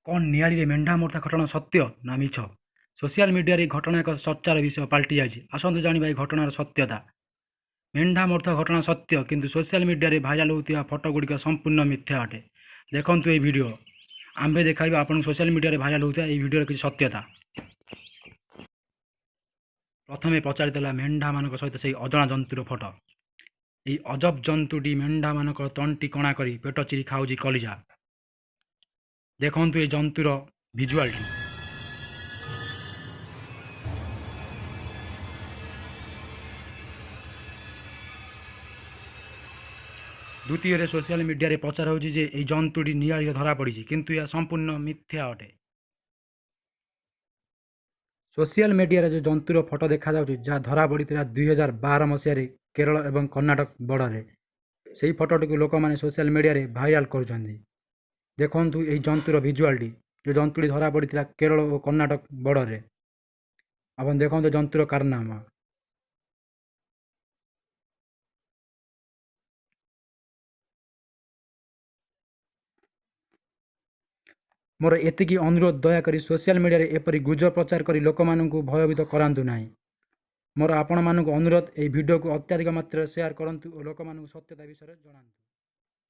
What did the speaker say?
କ'ଣ ନିଆଳିରେ ମେଣ୍ଢା ମର୍ତ୍ତା ଘଟଣା ସତ୍ୟ ନା ମିଛ? ସୋସିଆଲ ମିଡିଆରେ ଏହି ଘଟଣା ଏକ ଚର୍ଚ୍ଚାର ବିଷୟ ପାଲଟି ଯାଇଛି। ଆସନ୍ତୁ ଜାଣିବା ଏହି ଘଟଣାର ସତ୍ୟତା। ମେଣ୍ଢା ମର୍ତ୍ତା ଘଟଣା ସତ୍ୟ, କିନ୍ତୁ ସୋସିଆଲ ମିଡିଆରେ ଭାଇରାଲ ହେଉଥିବା ଫଟୋଗୁଡ଼ିକ ସମ୍ପୂର୍ଣ୍ଣ ମିଥ୍ୟା ଅଟେ। ଦେଖନ୍ତୁ ଏହି ଭିଡ଼ିଓ। ଆମ୍ଭେ ଦେଖାଇବା ଆପଣଙ୍କୁ ସୋସିଆଲ ମିଡିଆରେ ଭାଇରାଲ ହେଉଥିବା ଏହି ଭିଡ଼ିଓର କିଛି ସତ୍ୟତା। ପ୍ରଥମେ ପଚାରିଥିଲା ମେଣ୍ଢାମାନଙ୍କ ସହିତ ସେହି ଅଜଣା ଜନ୍ତୁର ଫଟୋ। ଏହି ଅଜବ ଜନ୍ତୁଟି ମେଣ୍ଢାମାନଙ୍କର ତଣ୍ଟି କଣା କରି ପେଟ ଚିରି ଖାଉଛି କଲିଜା। ଦେଖନ୍ତୁ ଏହି ଜନ୍ତୁର ଭିଜୁଆଲଟି। ଦ୍ୱିତୀୟରେ ସୋସିଆଲ ମିଡିଆରେ ପ୍ରଚାର ହେଉଛି ଯେ ଏହି ଜନ୍ତୁଟି ନିଆଳିରେ ଧରାପଡ଼ିଛି, କିନ୍ତୁ ଏହା ସମ୍ପୂର୍ଣ୍ଣ ମିଥ୍ୟା ଅଟେ। ସୋସିଆଲ ମିଡିଆରେ ଯେଉଁ ଜନ୍ତୁର ଫଟୋ ଦେଖାଯାଉଛି, ଯାହା ଧରାପଡ଼ିଥିଲା 2012 ମସିହାରେ କେରଳ ଏବଂ କର୍ଣ୍ଣାଟକ ବର୍ଡରରେ, ସେହି ଫଟୋଟିକୁ ଲୋକମାନେ ସୋସିଆଲ ମିଡିଆରେ ଭାଇରାଲ କରୁଛନ୍ତି। ଦେଖନ୍ତୁ ଏହି ଜନ୍ତୁର ଭିଜୁଆଲଟି। ଯେଉଁ ଜନ୍ତୁଟି ଧରାପଡ଼ିଥିଲା କେରଳ ଓ କର୍ଣ୍ଣାଟକ ବର୍ଡରରେ। ଆପଣ ଦେଖନ୍ତୁ ଜନ୍ତୁର କାରନାମା। ମୋର ଏତିକି ଅନୁରୋଧ, ଦୟାକରି ସୋସିଆଲ ମିଡିଆରେ ଏପରି ଗୁଜବ ପ୍ରଚାର କରି ଲୋକମାନଙ୍କୁ ଭୟଭୀତ କରାନ୍ତୁ ନାହିଁ। ମୋର ଆପଣମାନଙ୍କୁ ଅନୁରୋଧ, ଏହି ଭିଡ଼ିଓକୁ ଅତ୍ୟଧିକ ମାତ୍ରାରେ ସେୟାର କରନ୍ତୁ ଓ ଲୋକମାନଙ୍କୁ ସତ୍ୟତା ବିଷୟରେ ଜଣାନ୍ତୁ।